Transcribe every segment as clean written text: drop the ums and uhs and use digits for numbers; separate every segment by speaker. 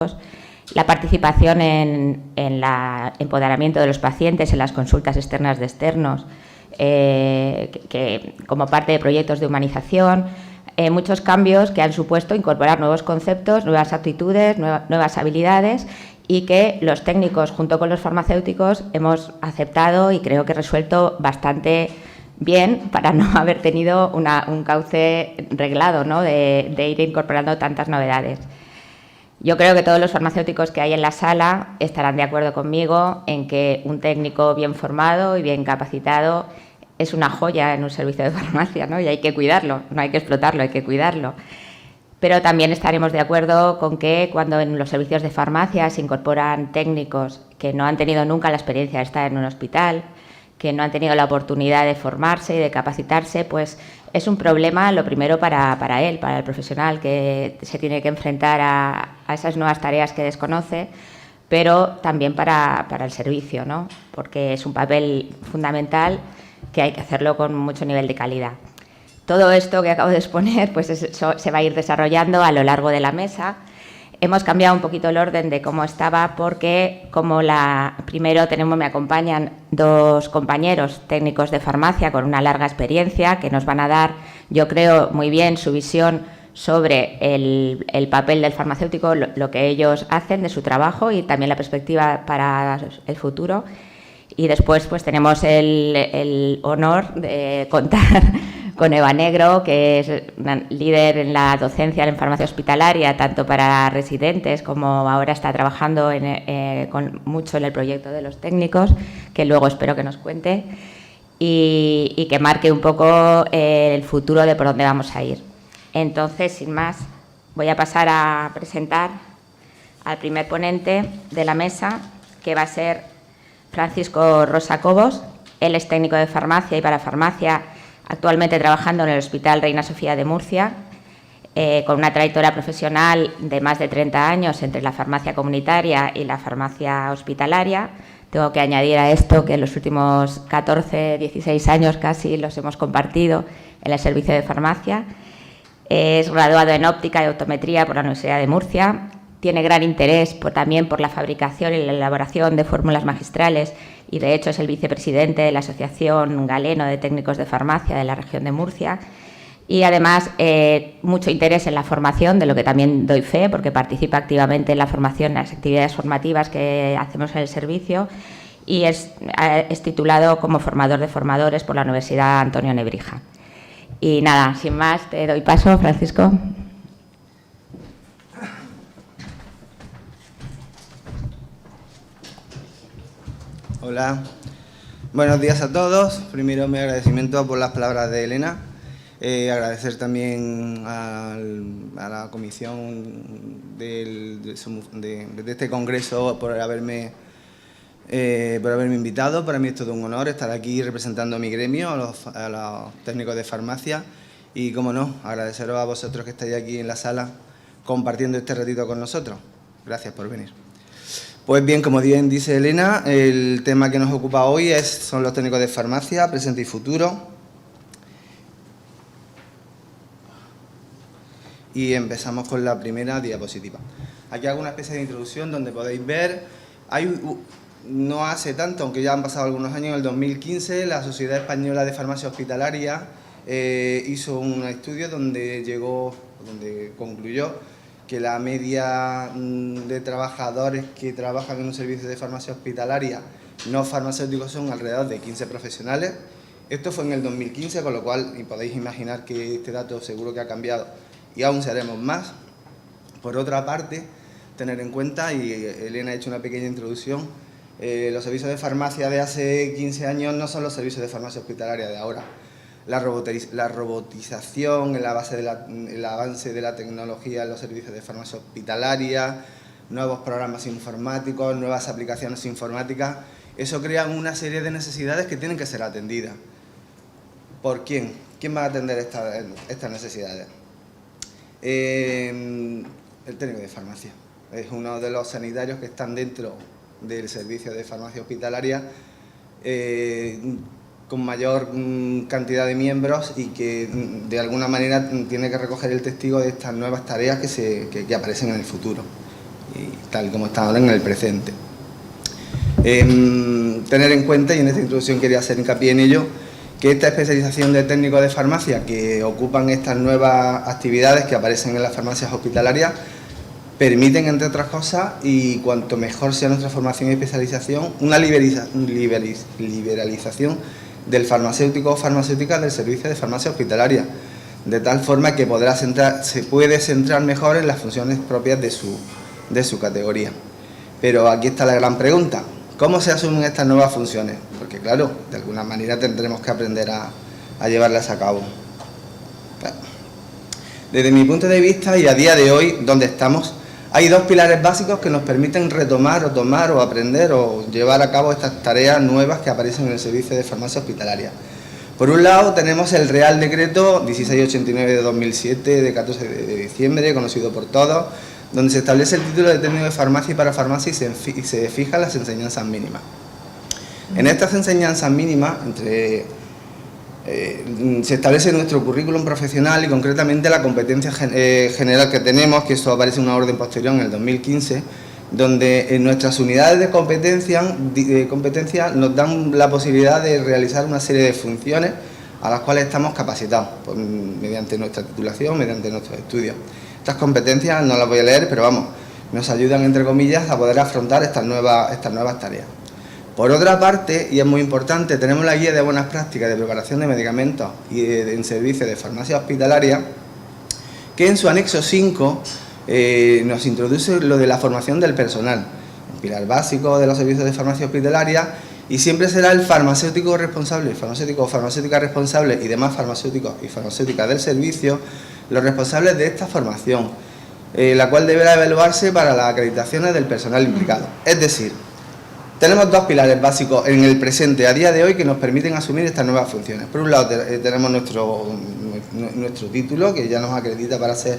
Speaker 1: la participación en el empoderamiento de los pacientes, en las consultas externas de externos, que como parte de proyectos de humanización, muchos cambios que han supuesto incorporar nuevos conceptos, nuevas actitudes, nuevas habilidades y que los técnicos junto con los farmacéuticos hemos aceptado y creo que resuelto bastante bien para no haber tenido un cauce reglado, ¿no?, de ir incorporando tantas novedades. Yo creo que todos los farmacéuticos que hay en la sala estarán de acuerdo conmigo en que un técnico bien formado y bien capacitado es una joya en un servicio de farmacia, ¿no? Y hay que cuidarlo, no hay que explotarlo, hay que cuidarlo. Pero también estaremos de acuerdo con que cuando en los servicios de farmacia se incorporan técnicos que no han tenido nunca la experiencia de estar en un hospital, que no han tenido la oportunidad de formarse y de capacitarse, pues es un problema, lo primero, para él, para el profesional que se tiene que enfrentar a esas nuevas tareas que desconoce, pero también para el servicio, ¿no?, porque es un papel fundamental que hay que hacerlo con mucho nivel de calidad. Todo esto que acabo de exponer, pues eso se va a ir desarrollando a lo largo de la mesa. Hemos cambiado un poquito el orden de cómo estaba porque primero me acompañan dos compañeros técnicos de farmacia con una larga experiencia que nos van a dar, yo creo, muy bien su visión sobre el papel del farmacéutico, lo que ellos hacen de su trabajo y también la perspectiva para el futuro. Y después pues tenemos el honor de contar con Eva Negro, que es una líder en la docencia en farmacia hospitalaria, tanto para residentes como ahora está trabajando mucho en el proyecto de los técnicos, que luego espero que nos cuente, y que marque un poco el futuro de por dónde vamos a ir. Entonces, sin más, voy a pasar a presentar al primer ponente de la mesa, que va a ser Francisco Rosa Cobos. Él es técnico de farmacia y parafarmacia, actualmente trabajando en el Hospital Reina Sofía de Murcia, con una trayectoria profesional de más de 30 años entre la farmacia comunitaria y la farmacia hospitalaria. Tengo que añadir a esto que en los últimos 14, 16 años casi los hemos compartido en el servicio de farmacia. Es graduado en óptica y optometría por la Universidad de Murcia. Tiene gran interés también por la fabricación y la elaboración de fórmulas magistrales y, de hecho, es el vicepresidente de la Asociación Galeno de Técnicos de Farmacia de la región de Murcia. Y, además, mucho interés en la formación, de lo que también doy fe, porque participa activamente en la formación, en las actividades formativas que hacemos en el servicio, y es titulado como formador de formadores por la Universidad Antonio Nebrija. Y, nada, sin más, te doy paso, Francisco.
Speaker 2: Hola, buenos días a todos. Primero, mi agradecimiento por las palabras de Elena. Agradecer también a la comisión de este congreso por haberme invitado. Para mí es todo un honor estar aquí representando a mi gremio, a los técnicos de farmacia. Y, como no, agradeceros a vosotros que estáis aquí en la sala compartiendo este ratito con nosotros. Gracias por venir. Pues bien, como bien dice Elena, el tema que nos ocupa hoy son los técnicos de farmacia, presente y futuro. Y empezamos con la primera diapositiva. Aquí hago una especie de introducción donde podéis ver, no hace tanto, aunque ya han pasado algunos años, en el 2015, la Sociedad Española de Farmacia Hospitalaria hizo un estudio donde concluyó que la media de trabajadores que trabajan en un servicio de farmacia hospitalaria no farmacéuticos son alrededor de 15 profesionales. Esto fue en el 2015, con lo cual podéis imaginar que este dato seguro que ha cambiado y aún seremos más. Por otra parte, tener en cuenta, y Elena ha hecho una pequeña introducción, los servicios de farmacia de hace 15 años no son los servicios de farmacia hospitalaria de ahora. La robotización, el avance de la tecnología en los servicios de farmacia hospitalaria, nuevos programas informáticos, nuevas aplicaciones informáticas, eso crea una serie de necesidades que tienen que ser atendidas. ¿Por quién? ¿Quién va a atender estas necesidades? El técnico de farmacia. Es uno de los sanitarios que están dentro del servicio de farmacia hospitalaria, con mayor cantidad de miembros y que de alguna manera tiene que recoger el testigo de estas nuevas tareas que aparecen en el futuro. y tal como está ahora en el presente. Tener en cuenta, y en esta introducción quería hacer hincapié en ello, que esta especialización de técnicos de farmacia que ocupan estas nuevas actividades que aparecen en las farmacias hospitalarias permiten, entre otras cosas, y cuanto mejor sea nuestra formación y especialización, una liberalización del farmacéutico o farmacéutica del servicio de farmacia hospitalaria, de tal forma que se puede centrar mejor en las funciones propias de su categoría. Pero aquí está la gran pregunta: ¿cómo se asumen estas nuevas funciones? Porque claro, de alguna manera tendremos que aprender a llevarlas a cabo. Bueno, desde mi punto de vista y a día de hoy, donde estamos, hay dos pilares básicos que nos permiten retomar o tomar o aprender o llevar a cabo estas tareas nuevas que aparecen en el servicio de farmacia hospitalaria. Por un lado tenemos el Real Decreto 1689 de 2007 de 14 de diciembre, conocido por todos, donde se establece el título de técnico de farmacia y parafarmacia y se fijan las enseñanzas mínimas. En estas enseñanzas mínimas se establece nuestro currículum profesional y concretamente la competencia general que tenemos, que esto aparece en una orden posterior en el 2015, donde en nuestras unidades de competencia nos dan la posibilidad de realizar una serie de funciones a las cuales estamos capacitados, pues, mediante nuestra titulación, mediante nuestros estudios. Estas competencias no las voy a leer, pero vamos, nos ayudan, entre comillas, a poder afrontar estas nuevas tareas. Por otra parte, y es muy importante, tenemos la guía de buenas prácticas de preparación de medicamentos y en servicios de farmacia hospitalaria, que en su anexo 5 nos introduce lo de la formación del personal, un pilar básico de los servicios de farmacia hospitalaria, y siempre será el farmacéutico responsable, farmacéutico o farmacéutica responsable y demás farmacéuticos y farmacéuticas del servicio los responsables de esta formación, la cual deberá evaluarse para las acreditaciones del personal implicado. Es decir, tenemos dos pilares básicos en el presente, a día de hoy, que nos permiten asumir estas nuevas funciones. Por un lado tenemos nuestro título, que ya nos acredita para hacer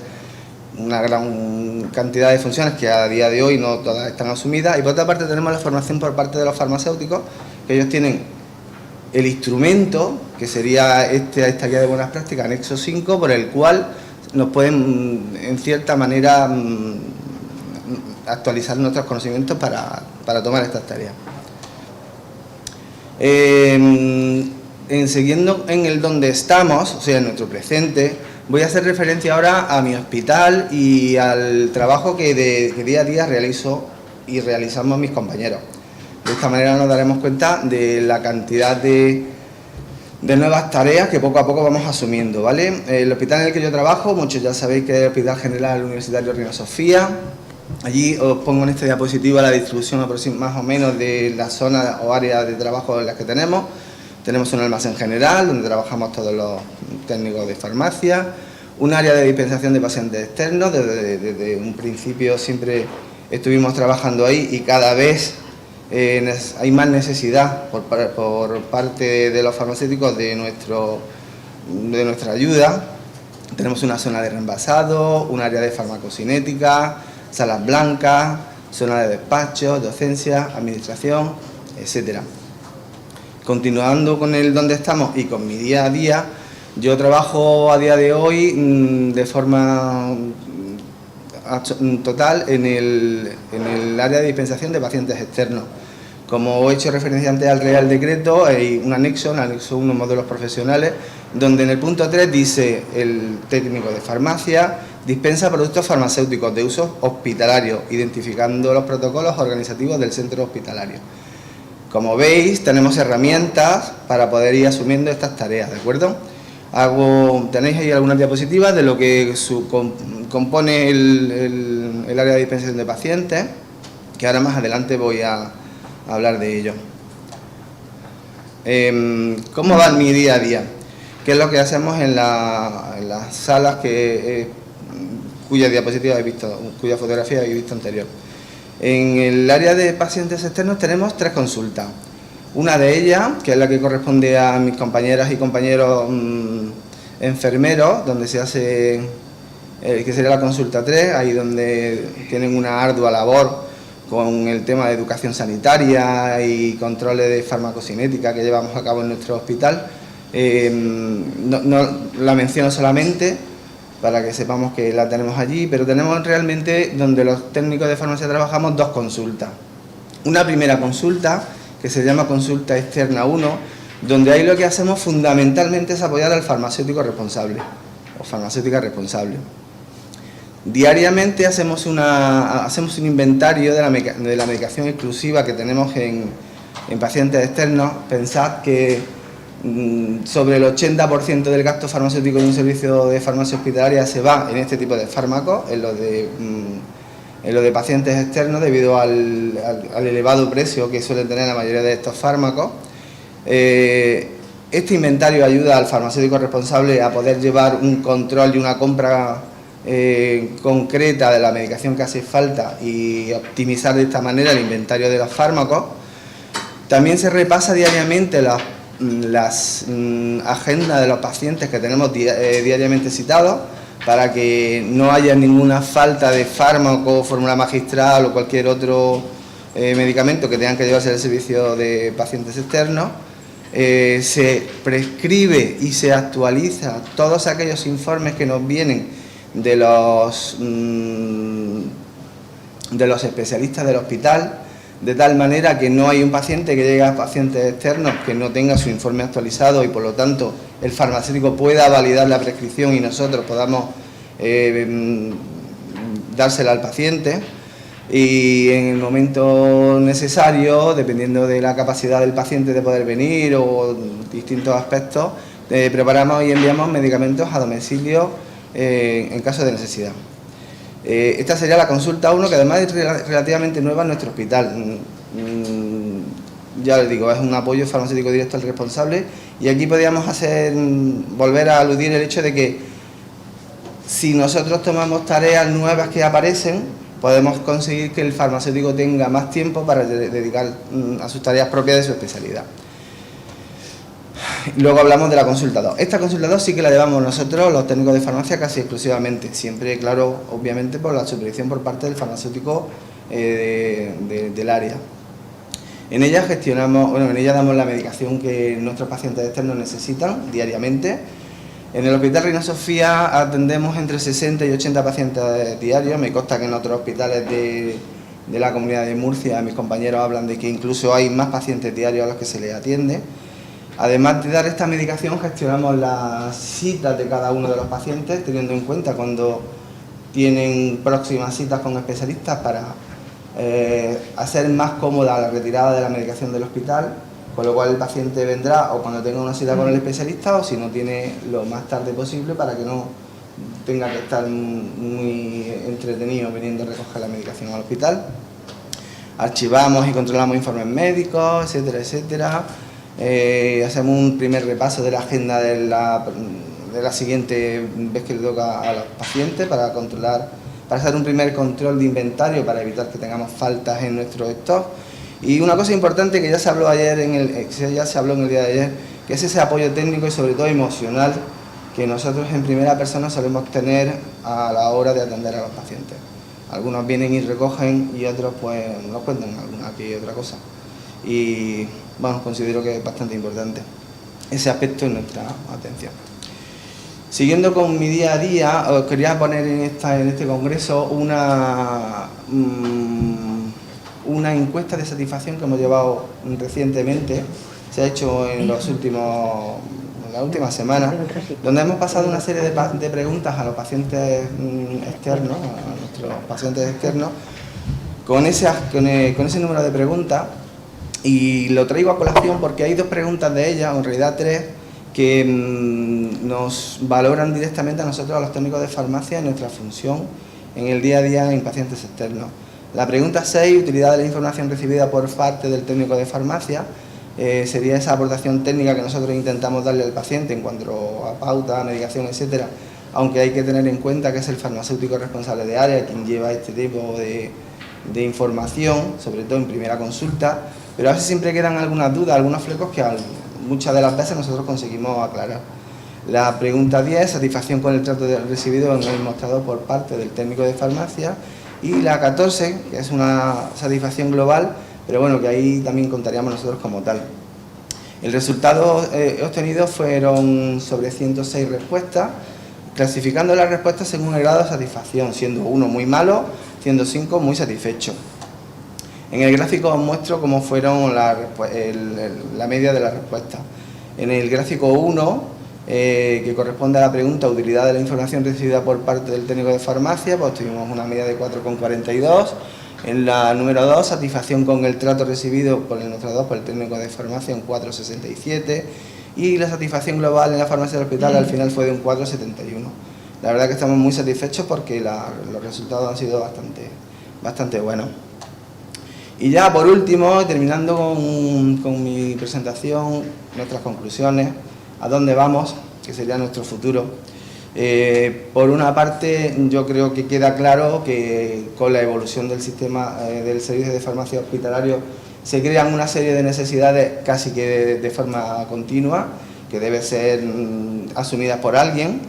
Speaker 2: una gran cantidad de funciones que a día de hoy no todas están asumidas, y por otra parte tenemos la formación por parte de los farmacéuticos, que ellos tienen el instrumento, que sería esta guía de buenas prácticas, anexo 5, por el cual nos pueden, en cierta manera, actualizar nuestros conocimientos para tomar estas tareas. Siguiendo en el donde estamos, o sea, en nuestro presente, voy a hacer referencia ahora a mi hospital y al trabajo que día a día realizo y realizamos mis compañeros. De esta manera nos daremos cuenta de la cantidad de nuevas tareas que poco a poco vamos asumiendo, ¿vale? El hospital en el que yo trabajo, muchos ya sabéis que es el Hospital General Universitario Reina Sofía. Allí os pongo en esta diapositiva la distribución más o menos de las zonas o áreas de trabajo en las que tenemos. Tenemos un almacén general donde trabajamos todos los técnicos de farmacia, un área de dispensación de pacientes externos. Desde un principio siempre estuvimos trabajando ahí y cada vez hay más necesidad por parte de los farmacéuticos de nuestra ayuda. Tenemos una zona de reenvasado, un área de farmacocinética, salas blancas, zona de despacho, docencia, administración, etcétera. Continuando con el donde estamos y con mi día a día, yo trabajo a día de hoy de forma total en el área de dispensación de pacientes externos. Como he hecho referencia antes al Real Decreto, hay un anexo, el anexo 1, módulos profesionales, donde en el punto 3 dice: el técnico de farmacia dispensa productos farmacéuticos de uso hospitalario, identificando los protocolos organizativos del centro hospitalario. Como veis, tenemos herramientas para poder ir asumiendo estas tareas, ¿de acuerdo? Tenéis ahí algunas diapositivas de lo que compone el área de dispensación de pacientes, que ahora más adelante voy a hablar de ello. ¿Cómo va mi día a día? ¿Qué es lo que hacemos en las salas cuya diapositiva habéis visto, cuya fotografía habéis visto anterior? En el área de pacientes externos tenemos 3 consultas. Una de ellas, que es la que corresponde a mis compañeras y compañeros enfermeros, donde se hace, que sería la consulta 3, ahí donde tienen una ardua labor con el tema de educación sanitaria y controles de farmacocinética que llevamos a cabo en nuestro hospital. No la menciono solamente para que sepamos que la tenemos allí, pero tenemos realmente, donde los técnicos de farmacia trabajamos, 2 consultas. Una primera consulta, que se llama consulta externa 1, donde ahí lo que hacemos fundamentalmente es apoyar al farmacéutico responsable o farmacéutica responsable. Diariamente hacemos un inventario de la medicación exclusiva que tenemos en pacientes externos. Pensad que sobre el 80% del gasto farmacéutico de un servicio de farmacia hospitalaria se va en este tipo de fármacos, en lo de pacientes externos, debido al elevado precio que suelen tener la mayoría de estos fármacos. Este inventario ayuda al farmacéutico responsable a poder llevar un control y una compra concreta de la medicación que hace falta y optimizar de esta manera el inventario de los fármacos. También se repasa diariamente las agendas de los pacientes que tenemos diariamente citados, para que no haya ninguna falta de fármaco, fórmula magistral o cualquier otro medicamento que tengan que llevarse al servicio de pacientes externos. Se prescribe y se actualiza todos aquellos informes que nos vienen de los especialistas del hospital, de tal manera que no hay un paciente que llegue a pacientes externos que no tenga su informe actualizado y por lo tanto el farmacéutico pueda validar la prescripción y nosotros podamos dársela al paciente, y en el momento necesario, dependiendo de la capacidad del paciente de poder venir o distintos aspectos, preparamos y enviamos medicamentos a domicilio en caso de necesidad. Esta sería la consulta 1, que además es relativamente nueva en nuestro hospital. Ya les digo, es un apoyo farmacéutico directo al responsable, y aquí podríamos volver a aludir el hecho de que si nosotros tomamos tareas nuevas que aparecen, podemos conseguir que el farmacéutico tenga más tiempo para dedicar a sus tareas propias de su especialidad. Luego hablamos de la consulta 2. Esta consulta 2 sí que la llevamos nosotros, los técnicos de farmacia, casi exclusivamente. Siempre, claro, obviamente por la supervisión por parte del farmacéutico del área. En ella en ella damos la medicación que nuestros pacientes externos necesitan diariamente. En el Hospital Reina Sofía atendemos entre 60 y 80 pacientes diarios. Me consta que en otros hospitales de la Comunidad de Murcia mis compañeros hablan de que incluso hay más pacientes diarios a los que se les atiende. Además de dar esta medicación, gestionamos las citas de cada uno de los pacientes, teniendo en cuenta cuando tienen próximas citas con especialistas para hacer más cómoda la retirada de la medicación del hospital, con lo cual el paciente vendrá o cuando tenga una cita con el especialista, o si no, tiene lo más tarde posible, para que no tenga que estar muy entretenido viniendo a recoger la medicación al hospital. Archivamos y controlamos informes médicos, etcétera, etcétera. Hacemos un primer repaso de la agenda de la siguiente vez que le toca a los pacientes, para hacer un primer control de inventario, para evitar que tengamos faltas en nuestro stock. Y una cosa importante que ya se habló ayer en el día de ayer, que es ese apoyo técnico y sobre todo emocional que nosotros en primera persona solemos tener a la hora de atender a los pacientes. Algunos vienen y recogen, y otros pues nos cuentan alguna que otra cosa. Y bueno, considero que es bastante importante ese aspecto en nuestra atención. Siguiendo con mi día a día, os quería poner en este congreso una encuesta de satisfacción que hemos llevado recientemente. Se ha hecho en las últimas semanas, donde hemos pasado una serie de preguntas a los pacientes externos, a nuestros pacientes externos, con ese número de preguntas. Y lo traigo a colación porque hay 2 preguntas de ellas, en realidad 3, que nos valoran directamente a nosotros, a los técnicos de farmacia, en nuestra función en el día a día en pacientes externos. La pregunta 6, utilidad de la información recibida por parte del técnico de farmacia, sería esa aportación técnica que nosotros intentamos darle al paciente en cuanto a pauta, medicación, etcétera, aunque hay que tener en cuenta que es el farmacéutico responsable de área quien lleva este tipo de información, sobre todo en primera consulta, pero a veces siempre quedan algunas dudas, algunos flecos que muchas de las veces nosotros conseguimos aclarar. La pregunta 10, satisfacción con el trato recibido en el mostrador por parte del técnico de farmacia, y la 14, que es una satisfacción global, pero bueno, que ahí también contaríamos nosotros como tal. El resultado obtenido fueron sobre 106 respuestas, clasificando las respuestas según el grado de satisfacción, siendo 1 muy malo, siendo 5 muy satisfecho. En el gráfico os muestro cómo fueron la media de las respuestas. En el gráfico 1, que corresponde a la pregunta utilidad de la información recibida por parte del técnico de farmacia, pues tuvimos una media de 4,42. En la número 2, satisfacción con el trato recibido por el administrador, por el técnico de farmacia, un 4,67. Y la satisfacción global en la farmacia del hospital al final fue de un 4,71. La verdad que estamos muy satisfechos porque los resultados han sido bastante buenos. Y ya por último, terminando con mi presentación, nuestras conclusiones, a dónde vamos, que sería nuestro futuro. Por una parte, yo creo que queda claro que con la evolución del sistema del servicio de farmacia hospitalario se crean una serie de necesidades casi que de forma continua, que deben ser asumidas por alguien.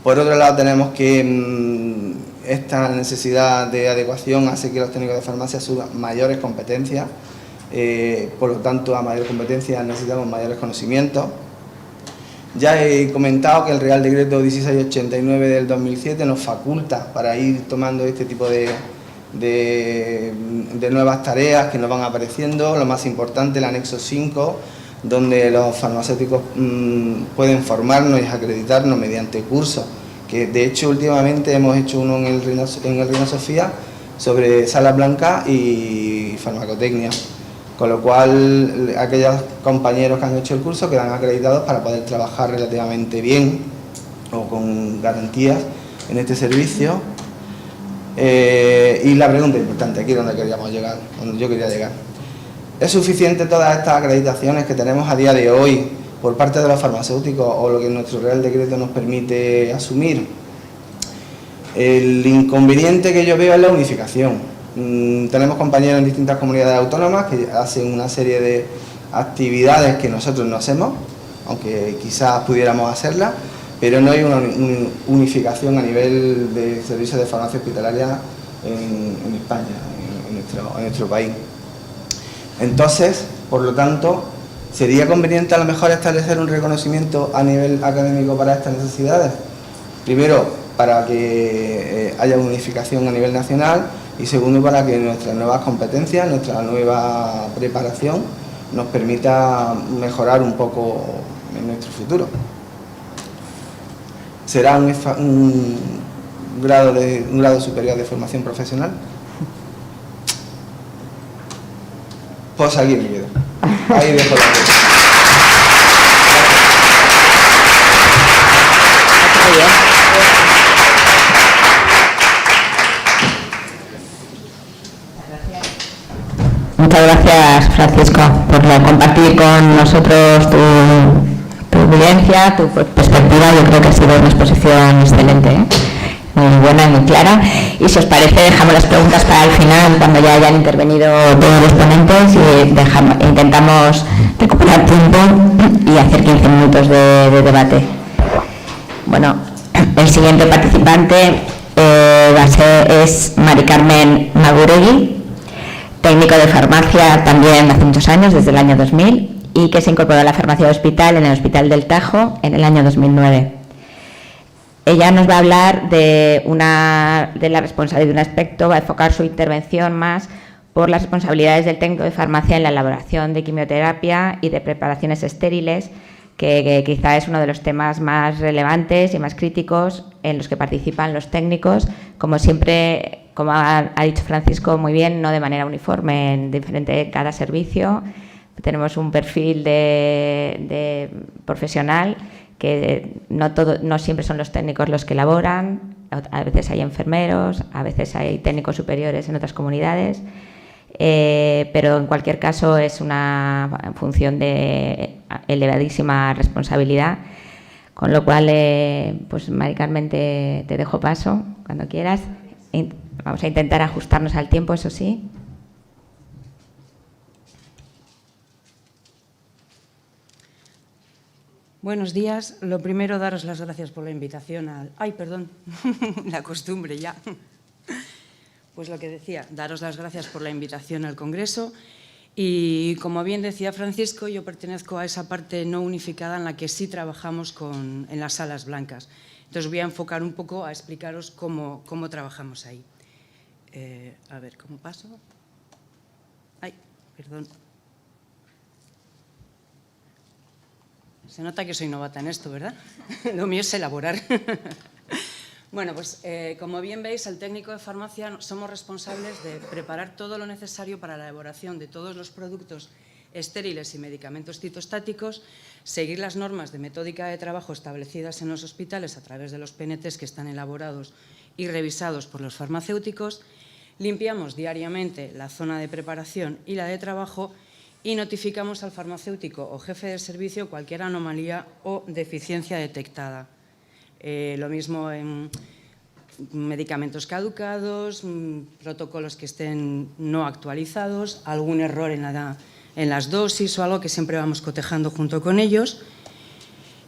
Speaker 2: Por otro lado, tenemos que esta necesidad de adecuación hace que los técnicos de farmacia suban mayores competencias, por lo tanto, a mayor competencia necesitamos mayores conocimientos. Ya he comentado que el Real Decreto 1689 del 2007 nos faculta para ir tomando este tipo de nuevas tareas que nos van apareciendo. Lo más importante, el anexo 5, donde los farmacéuticos pueden formarnos y acreditarnos mediante cursos, que de hecho últimamente hemos hecho uno en el Reina Sofía sobre sala blanca y farmacotecnia, con lo cual aquellos compañeros que han hecho el curso quedan acreditados para poder trabajar relativamente bien o con garantías en este servicio. Y la pregunta importante, aquí es donde queríamos llegar, donde yo quería llegar. ¿Es suficiente todas estas acreditaciones que tenemos a día de hoy por parte de los farmacéuticos o lo que nuestro Real Decreto nos permite asumir? El inconveniente que yo veo es la unificación. Tenemos compañeros en distintas comunidades autónomas que hacen una serie de actividades que nosotros no hacemos, aunque quizás pudiéramos hacerlas, pero no hay una unificación a nivel de servicios de farmacia hospitalaria en España, en nuestro país. Entonces, por lo tanto, ¿sería conveniente a lo mejor establecer un reconocimiento a nivel académico para estas necesidades? Primero, para que haya unificación a nivel nacional y segundo, para que nuestras nuevas competencias, nuestra nueva preparación nos permita mejorar un poco en nuestro futuro. ¿Será un grado superior de formación profesional? Pues aquí me quedo. Ahí dejo la cosa.
Speaker 1: Muchas gracias, Francisco, por compartir con nosotros tu vivencia, tu perspectiva. Yo creo que ha sido una exposición excelente, muy buena y muy clara. Y si os parece, dejamos las preguntas para el final, cuando ya hayan intervenido todos los ponentes, y intentamos recuperar tiempo y hacer 15 minutos de debate. Bueno, el siguiente participante es Mari Carmen Maguregui, técnico de farmacia también hace muchos años, desde el año 2000, y que se incorporó a la farmacia de hospital en el Hospital del Tajo en el año 2009. Ella nos va a hablar de la responsabilidad de un aspecto, va a enfocar su intervención más por las responsabilidades del técnico de farmacia en la elaboración de quimioterapia y de preparaciones estériles, que quizá es uno de los temas más relevantes y más críticos en los que participan los técnicos, como siempre, como ha dicho Francisco muy bien, no de manera uniforme, en diferente cada servicio. Tenemos un perfil de profesional que no siempre son los técnicos los que elaboran, a veces hay enfermeros, a veces hay técnicos superiores en otras comunidades, pero en cualquier caso es una función de elevadísima responsabilidad, con lo cual, pues Mari Carmen, te dejo paso cuando quieras. Vamos a intentar ajustarnos al tiempo, eso sí.
Speaker 3: Buenos días. Lo primero, daros las gracias por la invitación Ay, perdón, la costumbre ya. Pues lo que decía, daros las gracias por la invitación al Congreso Y como bien decía Francisco, yo pertenezco a esa parte no unificada en la que sí trabajamos en las salas blancas. Entonces voy a enfocar un poco a explicaros cómo trabajamos ahí. A ver, ¿cómo paso? Ay, perdón. Se nota que soy novata en esto, ¿verdad? Lo mío es elaborar. Bueno, pues como bien veis, el técnico de farmacia somos responsables de preparar todo lo necesario para la elaboración de todos los productos estériles y medicamentos citostáticos, seguir las normas de metódica de trabajo establecidas en los hospitales a través de los PNTs que están elaborados y revisados por los farmacéuticos, limpiamos diariamente la zona de preparación y la de trabajo y notificamos al farmacéutico o jefe de servicio cualquier anomalía o deficiencia detectada. Lo mismo en medicamentos caducados, protocolos que estén no actualizados, algún error en las dosis o algo que siempre vamos cotejando junto con ellos.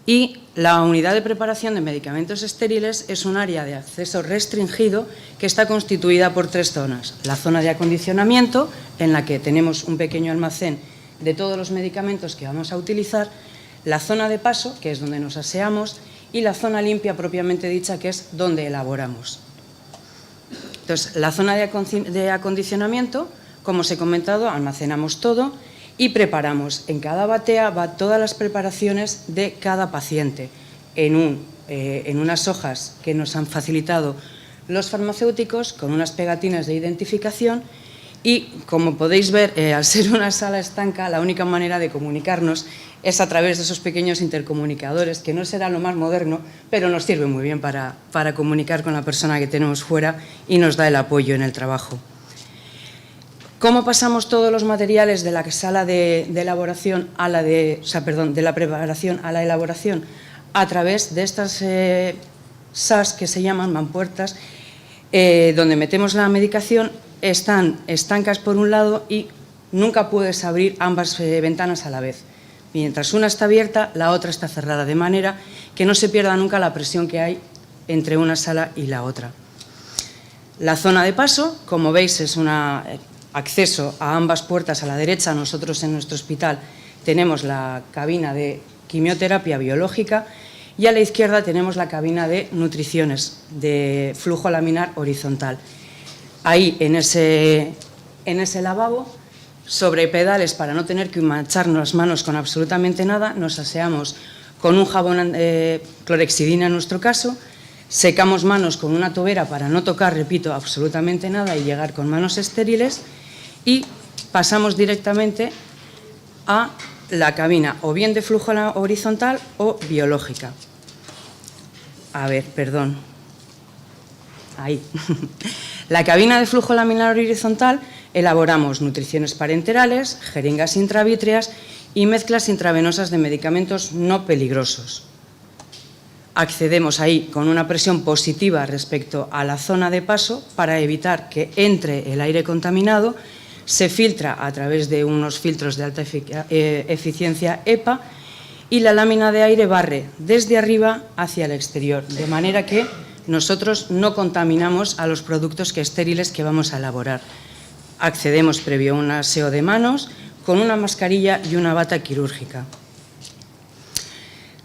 Speaker 3: Y la unidad de preparación de medicamentos estériles es un área de acceso restringido que está constituida por 3 zonas. La zona de acondicionamiento, en la que tenemos un pequeño almacén de todos los medicamentos que vamos a utilizar, la zona de paso, que es donde nos aseamos, y la zona limpia propiamente dicha, que es donde elaboramos. Entonces, la zona de acondicionamiento, como os he comentado, almacenamos todo y preparamos. En cada batea va todas las preparaciones de cada paciente en unas hojas que nos han facilitado los farmacéuticos con unas pegatinas de identificación y, como podéis ver, al ser una sala estanca, la única manera de comunicarnos es a través de esos pequeños intercomunicadores, que no será lo más moderno, pero nos sirve muy bien para comunicar con la persona que tenemos fuera y nos da el apoyo en el trabajo. ¿Cómo pasamos todos los materiales de la sala de elaboración a de la preparación a la elaboración? A través de estas SAS que se llaman mampuertas, donde metemos la medicación, están estancas por un lado y nunca puedes abrir ambas ventanas a la vez. Mientras una está abierta, la otra está cerrada, de manera que no se pierda nunca la presión que hay entre una sala y la otra. La zona de paso, como veis, es un acceso a ambas puertas a la derecha. Nosotros en nuestro hospital tenemos la cabina de quimioterapia biológica y a la izquierda tenemos la cabina de nutriciones, de flujo laminar horizontal. Ahí, en ese lavabo, sobre pedales, para no tener que mancharnos las manos con absolutamente nada, nos aseamos con un jabón clorexidina en nuestro caso, secamos manos con una tobera para no tocar, repito, absolutamente nada y llegar con manos estériles, y pasamos directamente a la cabina o bien de flujo horizontal o biológica. A ver, perdón. Ahí. La cabina de flujo laminar horizontal elaboramos nutriciones parenterales, jeringas intravítreas y mezclas intravenosas de medicamentos no peligrosos. Accedemos ahí con una presión positiva respecto a la zona de paso para evitar que entre el aire contaminado, se filtra a través de unos filtros de alta eficiencia EPA y la lámina de aire barre desde arriba hacia el exterior, de manera que nosotros no contaminamos a los productos estériles que vamos a elaborar. Accedemos previo a un aseo de manos con una mascarilla y una bata quirúrgica.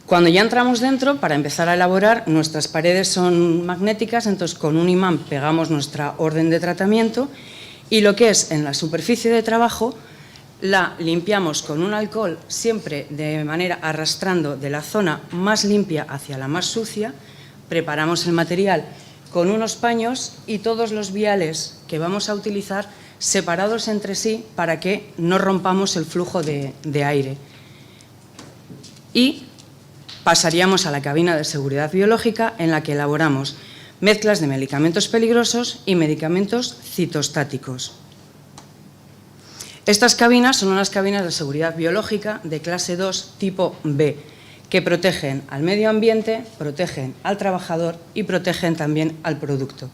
Speaker 3: Cuando ya entramos dentro, para empezar a elaborar, nuestras paredes son magnéticas, entonces con un imán pegamos nuestra orden de tratamiento y lo que es en la superficie de trabajo la limpiamos con un alcohol, siempre de manera arrastrando de la zona más limpia hacia la más sucia. Preparamos el material con unos paños y todos los viales que vamos a utilizar separados entre sí para que no rompamos el flujo de aire. Y pasaríamos a la cabina de seguridad biológica, en la que elaboramos mezclas de medicamentos peligrosos y medicamentos citostáticos. Estas cabinas son unas cabinas de seguridad biológica de clase 2 tipo B, que protegen al medio ambiente, protegen al trabajador y protegen también al producto.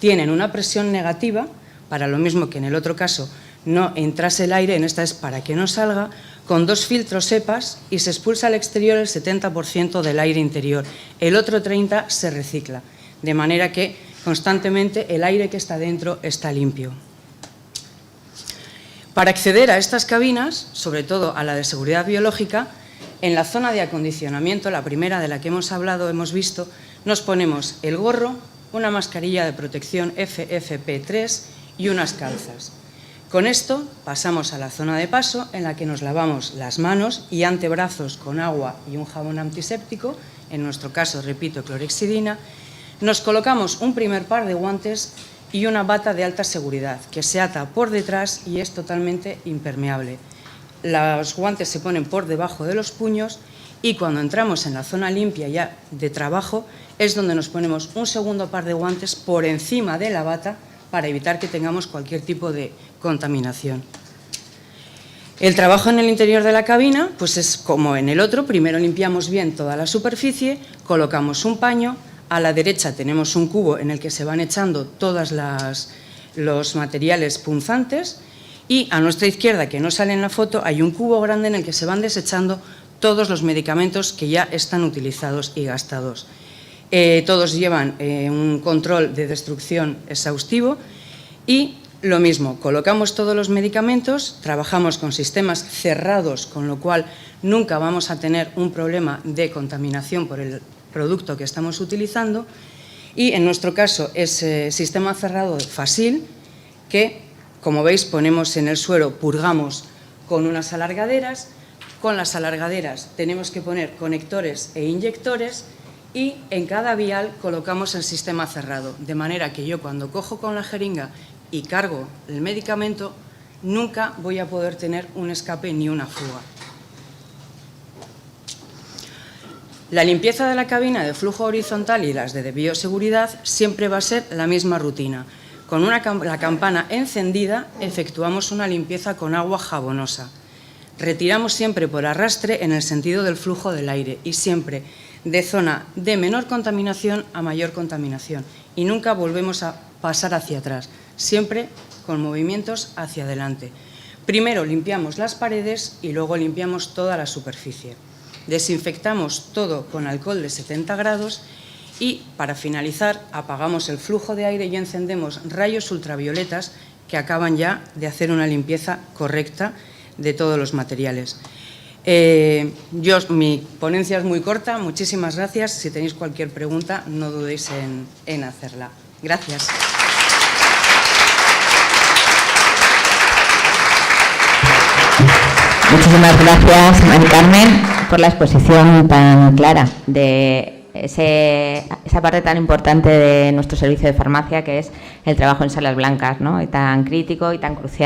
Speaker 3: Tienen una presión negativa, para lo mismo que en el otro caso no entrase el aire, en esta es para que no salga, con 2 filtros EPAs y se expulsa al exterior el 70% del aire interior. El otro 30% se recicla, de manera que constantemente el aire que está dentro está limpio. Para acceder a estas cabinas, sobre todo a la de seguridad biológica, en la zona de acondicionamiento, la primera de la que hemos hablado, hemos visto, nos ponemos el gorro, una mascarilla de protección FFP3 y unas calzas. Con esto pasamos a la zona de paso en la que nos lavamos las manos y antebrazos con agua y un jabón antiséptico, en nuestro caso, repito, clorhexidina. Nos colocamos un primer par de guantes y una bata de alta seguridad que se ata por detrás y es totalmente impermeable. Los guantes se ponen por debajo de los puños y cuando entramos en la zona limpia ya de trabajo es donde nos ponemos un segundo par de guantes por encima de la bata para evitar que tengamos cualquier tipo de contaminación. El trabajo en el interior de la cabina pues es como en el otro. Primero limpiamos bien toda la superficie, colocamos un paño, a la derecha tenemos un cubo en el que se van echando todos los materiales punzantes y a nuestra izquierda, que no sale en la foto, hay un cubo grande en el que se van desechando todos los medicamentos que ya están utilizados y gastados. Todos llevan un control de destrucción exhaustivo y lo mismo, colocamos todos los medicamentos, trabajamos con sistemas cerrados, con lo cual nunca vamos a tener un problema de contaminación por el producto que estamos utilizando y en nuestro caso es sistema cerrado Fasil que, como veis, ponemos en el suero, purgamos con unas alargaderas, con las alargaderas tenemos que poner conectores e inyectores y en cada vial colocamos el sistema cerrado, de manera que yo cuando cojo con la jeringa y cargo el medicamento, nunca voy a poder tener un escape ni una fuga. La limpieza de la cabina de flujo horizontal y las de bioseguridad siempre va a ser la misma rutina. Con la campana encendida efectuamos una limpieza con agua jabonosa. Retiramos siempre por arrastre en el sentido del flujo del aire y siempre de zona de menor contaminación a mayor contaminación y nunca volvemos a pasar hacia atrás, siempre con movimientos hacia adelante. Primero limpiamos las paredes y luego limpiamos toda la superficie. Desinfectamos todo con alcohol de 70 grados y para finalizar apagamos el flujo de aire y encendemos rayos ultravioletas que acaban ya de hacer una limpieza correcta de todos los materiales. Mi ponencia es muy corta, muchísimas gracias. Si tenéis cualquier pregunta, no dudéis en hacerla. Gracias.
Speaker 1: Muchísimas gracias, Mari Carmen, por la exposición tan clara de esa parte tan importante de nuestro servicio de farmacia, que es el trabajo en salas blancas, ¿no? Y tan crítico y tan crucial.